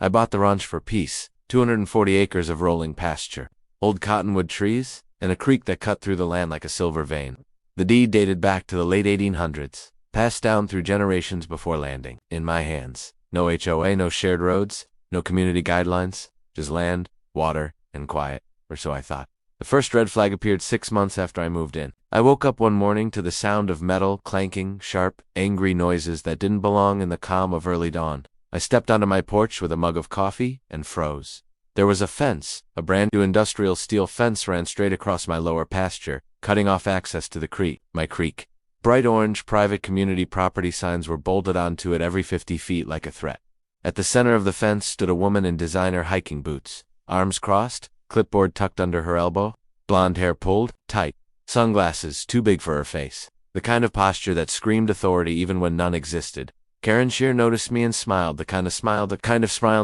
I bought the ranch for peace, 240 acres of rolling pasture, old cottonwood trees, and a creek that cut through the land like a silver vein. The deed dated back to the late 1800s, passed down through generations before landing in my hands. No HOA, no shared roads, no community guidelines, just land, water, and quiet, or so I thought. The first red flag appeared 6 months after I moved in. I woke up one morning to the sound of metal clanking, sharp, angry noises that didn't belong in the calm of early dawn. I stepped onto my porch with a mug of coffee and froze. There was a fence. A brand new industrial steel fence ran straight across my lower pasture, cutting off access to the creek, my creek. Bright orange private community property signs were bolted onto it every 50 feet like a threat. At the center of the fence stood a woman in designer hiking boots, arms crossed, clipboard tucked under her elbow, blonde hair pulled tight, sunglasses too big for her face, the kind of posture that screamed authority even when none existed. Karen Shear noticed me and smiled, the kind of smile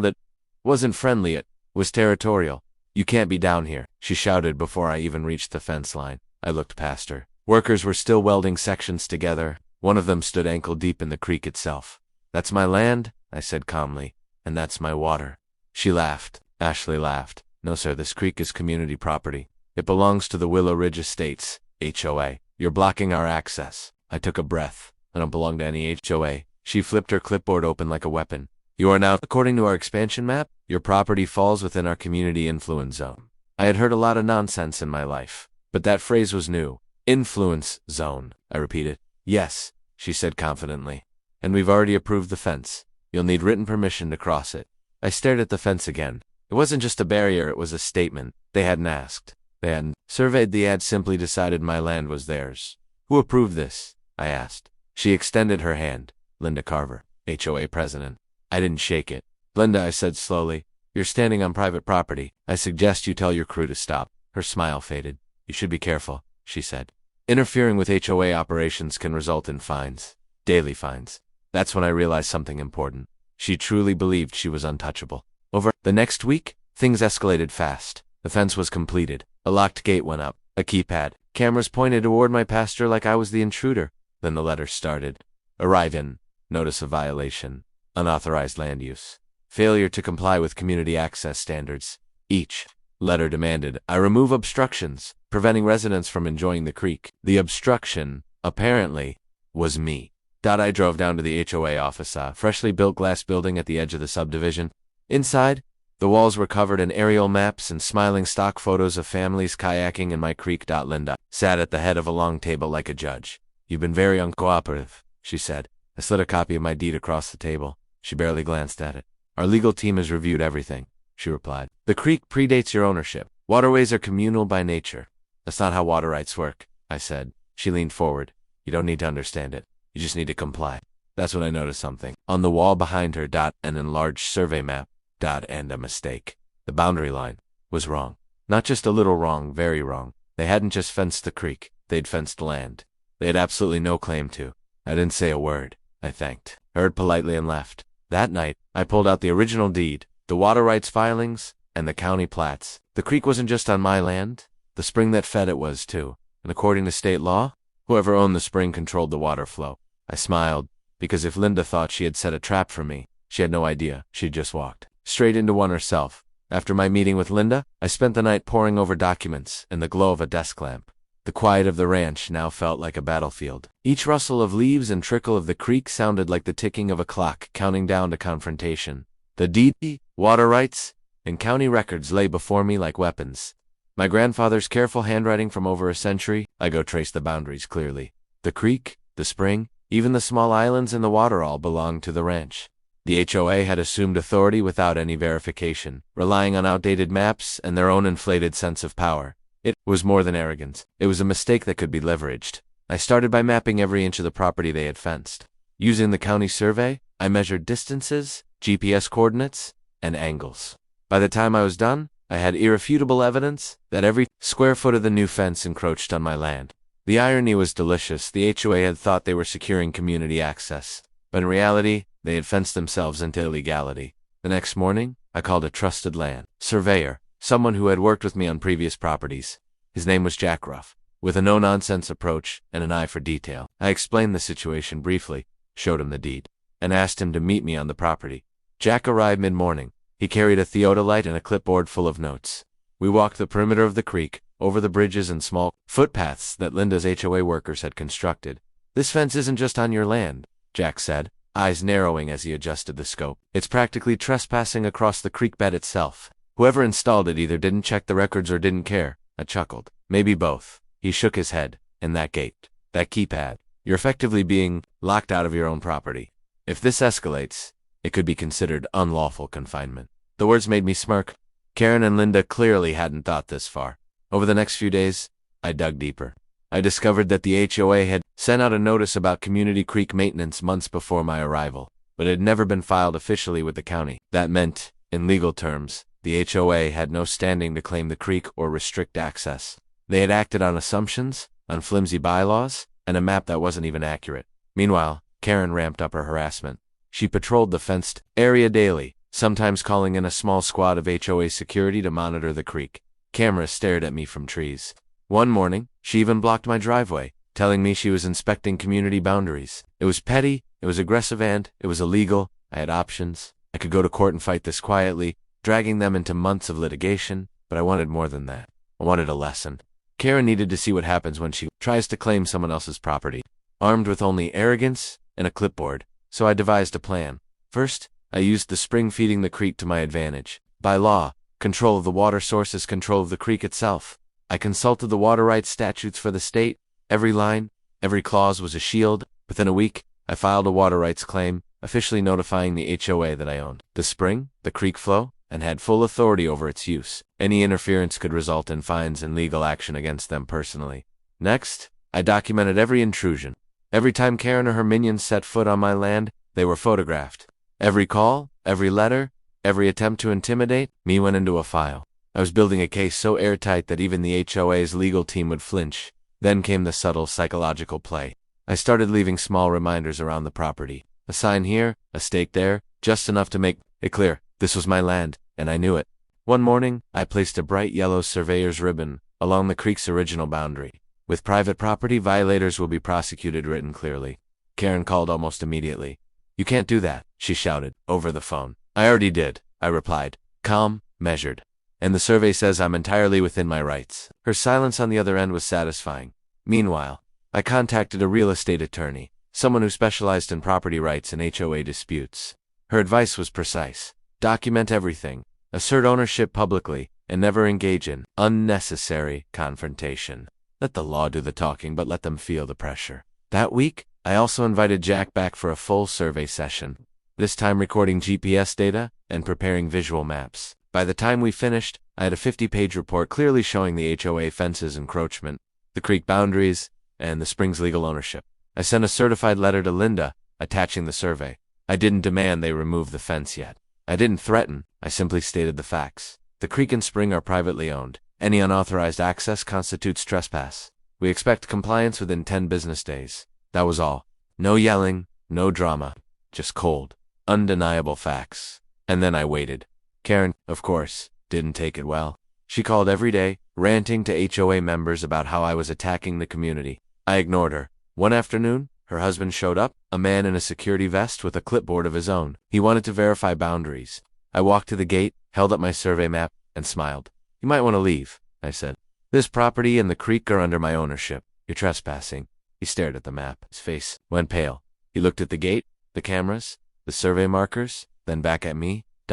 that wasn't friendly, it was territorial. "You can't be down here," she shouted before I even reached the fence line. I looked past her. Workers were still welding sections together. One of them stood ankle deep in the creek itself. "That's my land," I said calmly, "and that's my water." She laughed. Ashley laughed. "No, sir, this creek is community property. It belongs to the Willow Ridge Estates, HOA. You're blocking our access." I took a breath. "I don't belong to any HOA." She flipped her clipboard open like a weapon. "You are now, according to our expansion map, your property falls within our community influence zone." I had heard a lot of nonsense in my life, but that phrase was new. "Influence zone," I repeated. "Yes," she said confidently. "And we've already approved the fence. You'll need written permission to cross it." I stared at the fence again. It wasn't just a barrier, it was a statement. They hadn't asked. They hadn't surveyed the ad, simply decided my land was theirs. "Who approved this?" I asked. She extended her hand. "Linda Carver, HOA president." I didn't shake it. "Linda," I said slowly, "you're standing on private property. I suggest you tell your crew to stop." Her smile faded. "You should be careful," she said. "Interfering with HOA operations can result in fines. Daily fines." That's when I realized something important. She truly believed she was untouchable. Over the next week, things escalated fast. The fence was completed. A locked gate went up. A keypad. Cameras pointed toward my pasture like I was the intruder. Then the letters started. Arrive in. Notice of violation. Unauthorized land use. Failure to comply with community access standards. Each letter demanded I remove obstructions, preventing residents from enjoying the creek. The obstruction, apparently, was me. I drove down to the HOA office, a freshly built glass building at the edge of the subdivision. Inside, the walls were covered in aerial maps and smiling stock photos of families kayaking in my creek. Linda sat at the head of a long table like a judge. "You've been very uncooperative," she said. I slid a copy of my deed across the table. She barely glanced at it. "Our legal team has reviewed everything," she replied. "The creek predates your ownership. Waterways are communal by nature." "That's not how water rights work," I said. She leaned forward. "You don't need to understand it. You just need to comply." That's when I noticed something. On the wall behind her, an enlarged survey map, and a mistake. The boundary line was wrong. Not just a little wrong, very wrong. They hadn't just fenced the creek. They'd fenced land they had absolutely no claim to. I didn't say a word. I thanked, heard politely, and left. That night, I pulled out the original deed, the water rights filings, and the county plats. The creek wasn't just on my land. The spring that fed it was too. And according to state law, whoever owned the spring controlled the water flow. I smiled, because if Linda thought she had set a trap for me, she had no idea. She'd just walked straight into one herself. After my meeting with Linda, I spent the night poring over documents in the glow of a desk lamp. The quiet of the ranch now felt like a battlefield. Each rustle of leaves and trickle of the creek sounded like the ticking of a clock counting down to confrontation. The deed, water rights, and county records lay before me like weapons. My grandfather's careful handwriting from over a century, I traced the boundaries clearly. The creek, the spring, even the small islands in the water all belonged to the ranch. The HOA had assumed authority without any verification, relying on outdated maps and their own inflated sense of power. It was more than arrogance. It was a mistake that could be leveraged. I started by mapping every inch of the property they had fenced. Using the county survey, I measured distances, GPS coordinates, and angles. By the time I was done, I had irrefutable evidence that every square foot of the new fence encroached on my land. The irony was delicious. The HOA had thought they were securing community access, but in reality, they had fenced themselves into illegality. The next morning, I called a trusted land surveyor, someone who had worked with me on previous properties. His name was Jack Ruff. With a no-nonsense approach and an eye for detail, I explained the situation briefly, showed him the deed, and asked him to meet me on the property. Jack arrived mid-morning, He carried a theodolite and a clipboard full of notes. We walked the perimeter of the creek, over the bridges and small footpaths that Linda's HOA workers had constructed. "This fence isn't just on your land," Jack said, eyes narrowing as he adjusted the scope. "It's practically trespassing across the creek bed itself. Whoever installed it either didn't check the records or didn't care." I chuckled. "Maybe both." He shook his head. "And that gate, that keypad. You're effectively being locked out of your own property. If this escalates, it could be considered unlawful confinement." The words made me smirk. Karen and Linda clearly hadn't thought this far. Over the next few days, I dug deeper. I discovered that the HOA had sent out a notice about community creek maintenance months before my arrival, but it had never been filed officially with the county. That meant, in legal terms, the HOA had no standing to claim the creek or restrict access. They had acted on assumptions, on flimsy bylaws, and a map that wasn't even accurate. Meanwhile, Karen ramped up her harassment. She patrolled the fenced area daily, sometimes calling in a small squad of HOA security to monitor the creek. Cameras stared at me from trees. One morning, she even blocked my driveway, telling me she was inspecting community boundaries. It was petty, it was aggressive, and it was illegal. I had options. I could go to court and fight this quietly, dragging them into months of litigation, but I wanted more than that. I wanted a lesson. Karen needed to see what happens when she tries to claim someone else's property. Armed with only arrogance and a clipboard, so I devised a plan. First, I used the spring feeding the creek to my advantage. By law, control of the water source is control of the creek itself. I consulted the water rights statutes for the state. Every line, every clause was a shield. Within a week, I filed a water rights claim, officially notifying the HOA that I owned the spring, the creek flow, and had full authority over its use. Any interference could result in fines and legal action against them personally. Next, I documented every intrusion. Every time Karen or her minions set foot on my land, they were photographed. Every call, every letter, every attempt to intimidate me went into a file. I was building a case so airtight that even the HOA's legal team would flinch. Then came the subtle psychological play. I started leaving small reminders around the property. A sign here, a stake there, just enough to make it clear this was my land, and I knew it. One morning, I placed a bright yellow surveyor's ribbon along the creek's original boundary. "With private property, violators will be prosecuted," written clearly. Karen called almost immediately. "You can't do that," she shouted, over the phone. "I already did," I replied, calm, measured. "And the survey says I'm entirely within my rights." Her silence on the other end was satisfying. Meanwhile, I contacted a real estate attorney, someone who specialized in property rights and HOA disputes. Her advice was precise. Document everything, assert ownership publicly, and never engage in unnecessary confrontation. Let the law do the talking, but let them feel the pressure. That week, I also invited Jack back for a full survey session, this time recording GPS data and preparing visual maps. By the time we finished, I had a 50-page report clearly showing the HOA fence's encroachment, the creek boundaries, and the spring's legal ownership. I sent a certified letter to Linda, attaching the survey. I didn't demand they remove the fence yet. I didn't threaten, I simply stated the facts. The creek and spring are privately owned. Any unauthorized access constitutes trespass. We expect compliance within 10 business days. That was all. No yelling, no drama. Just cold, undeniable facts. And then I waited. Karen, of course, didn't take it well. She called every day, ranting to HOA members about how I was attacking the community. I ignored her. One afternoon, her husband showed up, a man in a security vest with a clipboard of his own. He wanted to verify boundaries. I walked to the gate, held up my survey map, and smiled. "You might want to leave," I said. "This property and the creek are under my ownership. You're trespassing." He stared at the map. His face went pale. He looked at the gate, the cameras, the survey markers, then back at me. ***.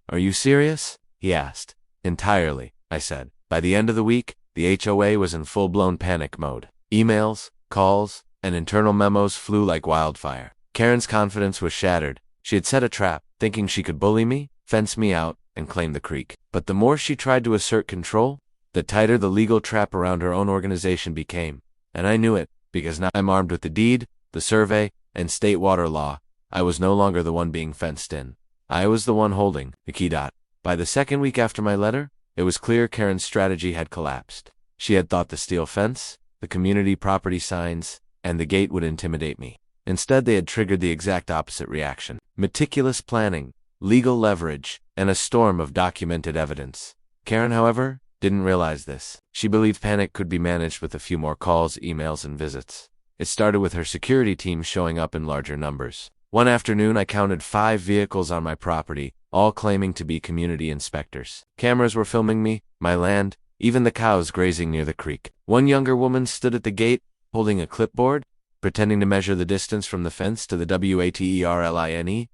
"Are you serious?" he asked. "Entirely," I said. By the end of the week, the HOA was in full-blown panic mode. Emails, calls, and internal memos flew like wildfire. Karen's confidence was shattered. She had set a trap, thinking she could bully me, fence me out, and claim the creek. But the more she tried to assert control, the tighter the legal trap around her own organization became. And I knew it, because now I'm armed with the deed, the survey, and state water law. I was no longer the one being fenced in. I was the one holding the key. By the second week after my letter, it was clear Karen's strategy had collapsed. She had thought the steel fence, the community property signs, and the gate would intimidate me. Instead, they had triggered the exact opposite reaction. Meticulous planning, legal leverage, and a storm of documented evidence. Karen, however, didn't realize this. She believed panic could be managed with a few more calls, emails, and visits. It started with her security team showing up in larger numbers. One afternoon, I counted 5 vehicles on my property, all claiming to be community inspectors. Cameras were filming me, my land, even the cows grazing near the creek. One younger woman stood at the gate, holding a clipboard, pretending to measure the distance from the fence to the WATERLINE.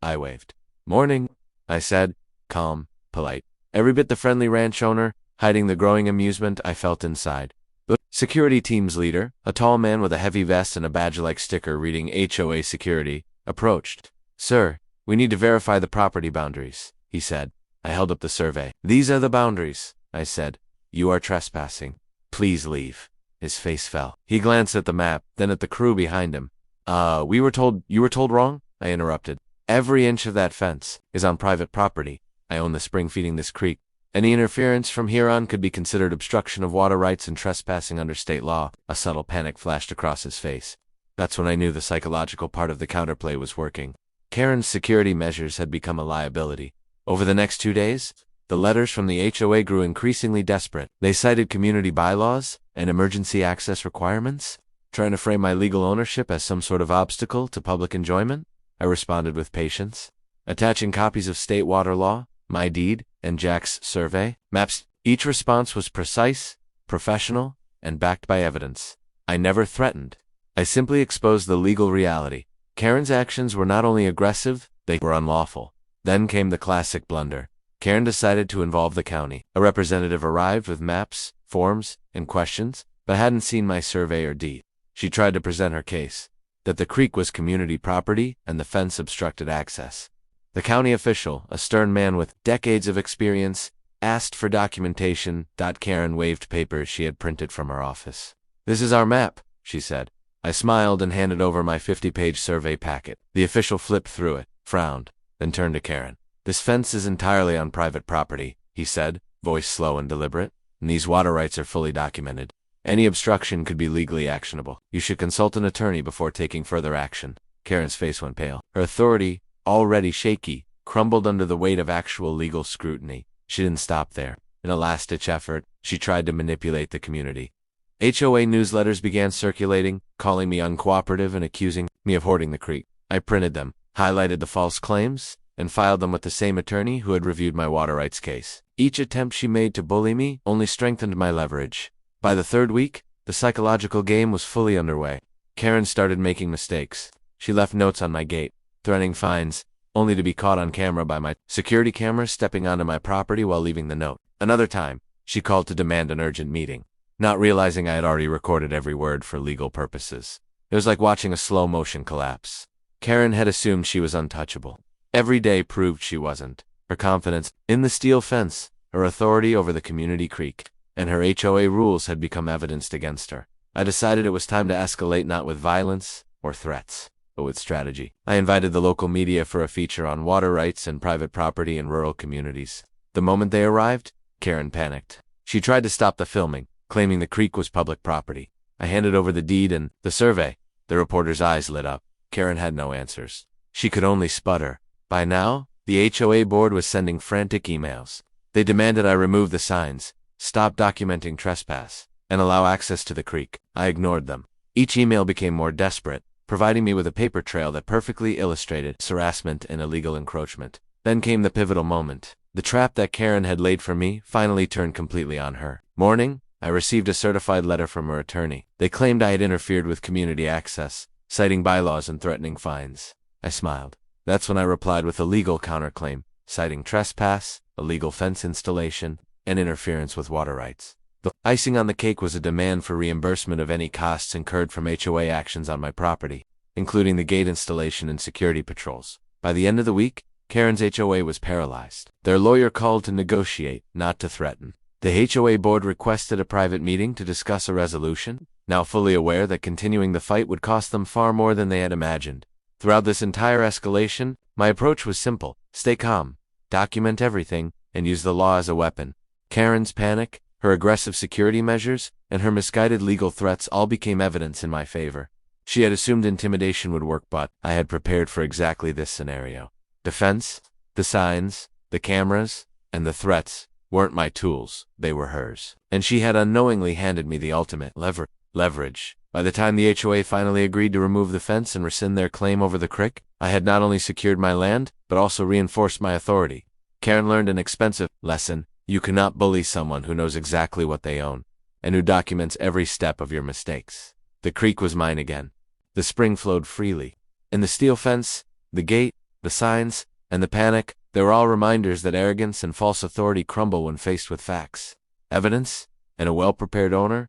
I waved. "Morning," I said, calm, polite. Every bit the friendly ranch owner, hiding the growing amusement I felt inside. The security team's leader, a tall man with a heavy vest and a badge-like sticker reading HOA security, approached. "Sir, we need to verify the property boundaries," he said. I held up the survey. "These are the boundaries," I said. "You are trespassing. Please leave." His face fell. He glanced at the map, then at the crew behind him. You were told wrong?" I interrupted. "Every inch of that fence is on private property. I own the spring feeding this creek. Any interference from here on could be considered obstruction of water rights and trespassing under state law." A subtle panic flashed across his face. That's when I knew the psychological part of the counterplay was working. Karen's security measures had become a liability. Over the next 2 days, the letters from the HOA grew increasingly desperate. They cited community bylaws and emergency access requirements, trying to frame my legal ownership as some sort of obstacle to public enjoyment. I responded with patience, attaching copies of state water law, my deed, and Jack's survey maps. Each response was precise, professional, and backed by evidence. I never threatened. I simply exposed the legal reality. Karen's actions were not only aggressive, they were unlawful. Then came the classic blunder. Karen decided to involve the county. A representative arrived with maps, forms, and questions, but hadn't seen my survey or deed. She tried to present her case, that the creek was community property and the fence obstructed access. The county official, a stern man with decades of experience, asked for documentation. Karen waved papers she had printed from her office. "This is our map," she said. I smiled and handed over my 50-page survey packet. The official flipped through it, frowned, then turned to Karen. "This fence is entirely on private property," he said, voice slow and deliberate, "and these water rights are fully documented. Any obstruction could be legally actionable. You should consult an attorney before taking further action." Karen's face went pale. Her authority, already shaky, crumbled under the weight of actual legal scrutiny. She didn't stop there. In a last-ditch effort, she tried to manipulate the community. HOA newsletters began circulating, calling me uncooperative and accusing me of hoarding the creek. I printed them, highlighted the false claims, and filed them with the same attorney who had reviewed my water rights case. Each attempt she made to bully me only strengthened my leverage. By the 3rd week, the psychological game was fully underway. Karen started making mistakes. She left notes on my gate, threatening fines, only to be caught on camera by my security camera stepping onto my property while leaving the note. Another time, she called to demand an urgent meeting, not realizing I had already recorded every word for legal purposes. It was like watching a slow-motion collapse. Karen had assumed she was untouchable. Every day proved she wasn't. Her confidence in the steel fence, her authority over the community creek, and her HOA rules had become evidenced against her. I decided it was time to escalate, not with violence or threats, but with strategy. I invited the local media for a feature on water rights and private property in rural communities. The moment they arrived, Karen panicked. She tried to stop the filming, claiming the creek was public property. I handed over the deed and the survey. The reporter's eyes lit up. Karen had no answers. She could only sputter. By now, the HOA board was sending frantic emails. They demanded I remove the signs, stop documenting trespass, and allow access to the creek. I ignored them. Each email became more desperate, providing me with a paper trail that perfectly illustrated harassment and illegal encroachment. Then came the pivotal moment. The trap that Karen had laid for me finally turned completely on her. Morning, I received a certified letter from her attorney. They claimed I had interfered with community access, citing bylaws and threatening fines. I smiled. That's when I replied with a legal counterclaim, citing trespass, illegal fence installation, and interference with water rights. The icing on the cake was a demand for reimbursement of any costs incurred from HOA actions on my property, including the gate installation and security patrols. By the end of the week, Karen's HOA was paralyzed. Their lawyer called to negotiate, not to threaten. The HOA board requested a private meeting to discuss a resolution, now fully aware that continuing the fight would cost them far more than they had imagined. Throughout this entire escalation, my approach was simple: stay calm, document everything, and use the law as a weapon. Karen's panic, her aggressive security measures, and her misguided legal threats all became evidence in my favor. She had assumed intimidation would work, but I had prepared for exactly this scenario. The fence, the signs, the cameras, and the threats weren't my tools, they were hers. And she had unknowingly handed me the ultimate lever. leverage. By the time the HOA finally agreed to remove the fence and rescind their claim over the creek, I had not only secured my land, but also reinforced my authority. Karen learned an expensive lesson. You cannot bully someone who knows exactly what they own, and who documents every step of your mistakes. The creek was mine again. The spring flowed freely. And the steel fence, the gate, the signs, and the panic, they were all reminders that arrogance and false authority crumble when faced with facts, evidence, and a well-prepared owner.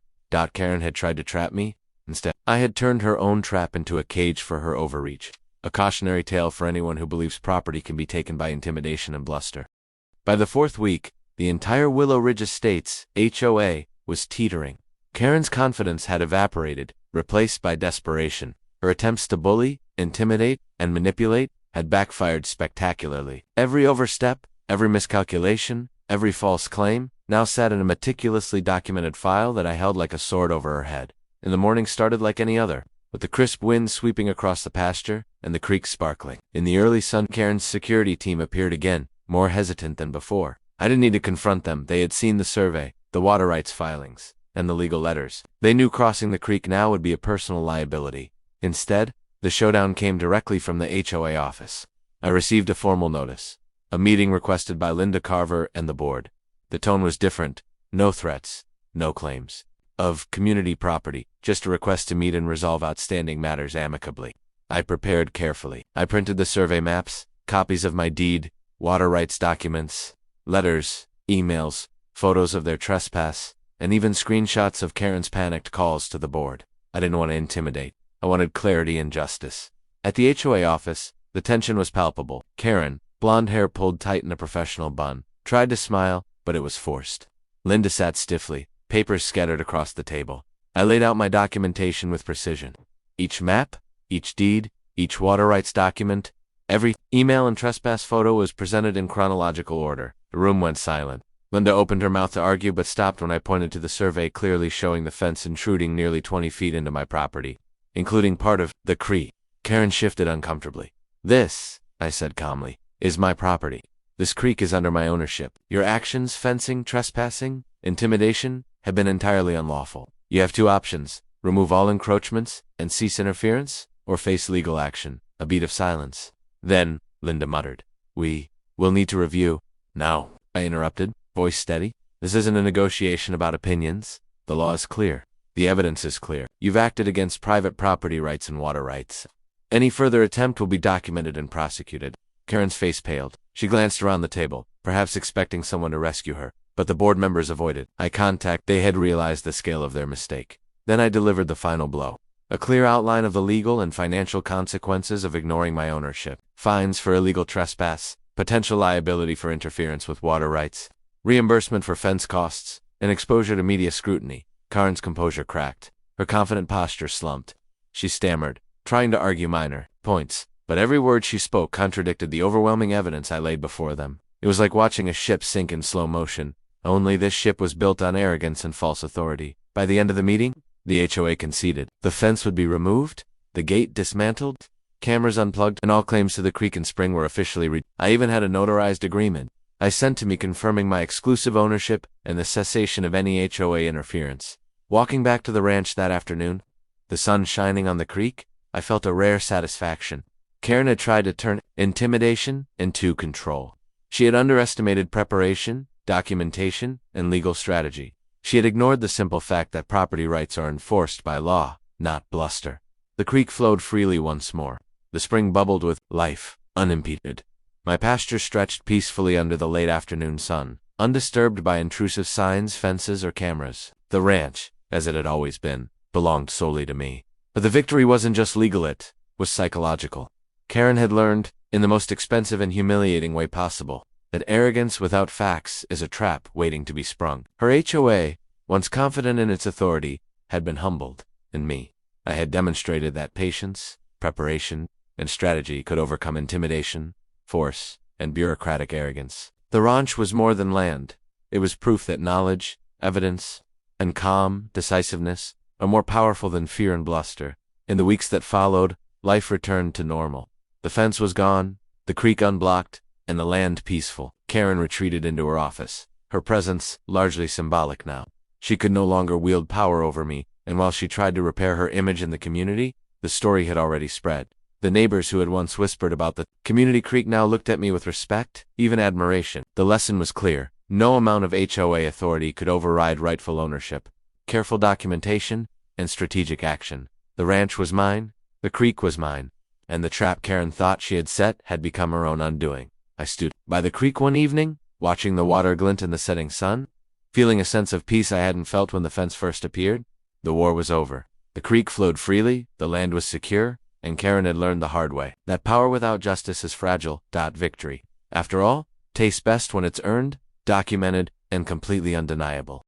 Karen had tried to trap me. Instead, I had turned her own trap into a cage for her overreach, a cautionary tale for anyone who believes property can be taken by intimidation and bluster. By the 4th week, the entire Willow Ridge Estates, HOA, was teetering. Karen's confidence had evaporated, replaced by desperation. Her attempts to bully, intimidate, and manipulate had backfired spectacularly. Every overstep, every miscalculation, every false claim now sat in a meticulously documented file that I held like a sword over her head. And the morning started like any other, with the crisp wind sweeping across the pasture and the creek sparkling. In the early sun, Karen's security team appeared again, more hesitant than before. I didn't need to confront them. They had seen the survey, the water rights filings, and the legal letters. They knew crossing the creek now would be a personal liability. Instead, the showdown came directly from the HOA office. I received a formal notice, a meeting requested by Linda Carver and the board. The tone was different. No threats, no claims of community property, just a request to meet and resolve outstanding matters amicably. I prepared carefully. I printed the survey maps, copies of my deed, water rights documents, letters, emails, photos of their trespass, and even screenshots of Karen's panicked calls to the board. I didn't want to intimidate. I wanted clarity and justice. At the HOA office, the tension was palpable. Karen, blonde hair pulled tight in a professional bun, tried to smile, but it was forced. Linda sat stiffly, papers scattered across the table. I laid out my documentation with precision. Each map, each deed, each water rights document, every email and trespass photo was presented in chronological order. The room went silent. Linda opened her mouth to argue but stopped when I pointed to the survey clearly showing the fence intruding nearly 20 feet into my property, including part of the creek. Karen shifted uncomfortably. This, I said calmly, is my property. This creek is under my ownership. Your actions, fencing, trespassing, intimidation, have been entirely unlawful. You have 2 options: remove all encroachments and cease interference, or face legal action. A beat of silence. Then, Linda muttered, "We will need to review." "No," I interrupted, voice steady. "This isn't a negotiation about opinions. The law is clear. The evidence is clear. You've acted against private property rights and water rights. Any further attempt will be documented and prosecuted." Karen's face paled. She glanced around the table, perhaps expecting someone to rescue her, but the board members avoided eye contact. They had realized the scale of their mistake. Then I delivered the final blow. A clear outline of the legal and financial consequences of ignoring my ownership. Fines for illegal trespass, potential liability for interference with water rights, reimbursement for fence costs, and exposure to media scrutiny. Karen's composure cracked. Her confident posture slumped. She stammered, trying to argue minor points, but every word she spoke contradicted the overwhelming evidence I laid before them. It was like watching a ship sink in slow motion, only this ship was built on arrogance and false authority. By the end of the meeting, the HOA conceded. The fence would be removed, the gate dismantled, cameras unplugged, and all claims to the creek and spring were officially I even had a notarized agreement I sent to me confirming my exclusive ownership and the cessation of any HOA interference. Walking back to the ranch that afternoon, the sun shining on the creek, I felt a rare satisfaction. Karen had tried to turn intimidation into control. She had underestimated preparation, documentation, and legal strategy. She had ignored the simple fact that property rights are enforced by law, not bluster. The creek flowed freely once more. The spring bubbled with life, unimpeded. My pasture stretched peacefully under the late afternoon sun, undisturbed by intrusive signs, fences, or cameras. The ranch, as it had always been, belonged solely to me. But the victory wasn't just legal, it was psychological. Karen had learned, in the most expensive and humiliating way possible, that arrogance without facts is a trap waiting to be sprung. Her HOA, once confident in its authority, had been humbled. In me, I had demonstrated that patience, preparation, and strategy could overcome intimidation, force, and bureaucratic arrogance. The ranch was more than land. It was proof that knowledge, evidence, and calm decisiveness are more powerful than fear and bluster. In the weeks that followed, life returned to normal. The fence was gone, the creek unblocked, and the land peaceful. Karen retreated into her office, her presence largely symbolic now. She could no longer wield power over me, and while she tried to repair her image in the community, the story had already spread. The neighbors who had once whispered about the community creek now looked at me with respect, even admiration. The lesson was clear. No amount of HOA authority could override rightful ownership, careful documentation, and strategic action. The ranch was mine, the creek was mine, and the trap Karen thought she had set had become her own undoing. I stood by the creek one evening, watching the water glint in the setting sun, feeling a sense of peace I hadn't felt when the fence first appeared. The war was over. The creek flowed freely, the land was secure, and Karen had learned the hard way that power without justice is fragile. Victory, after all, tastes best when it's earned, documented, and completely undeniable.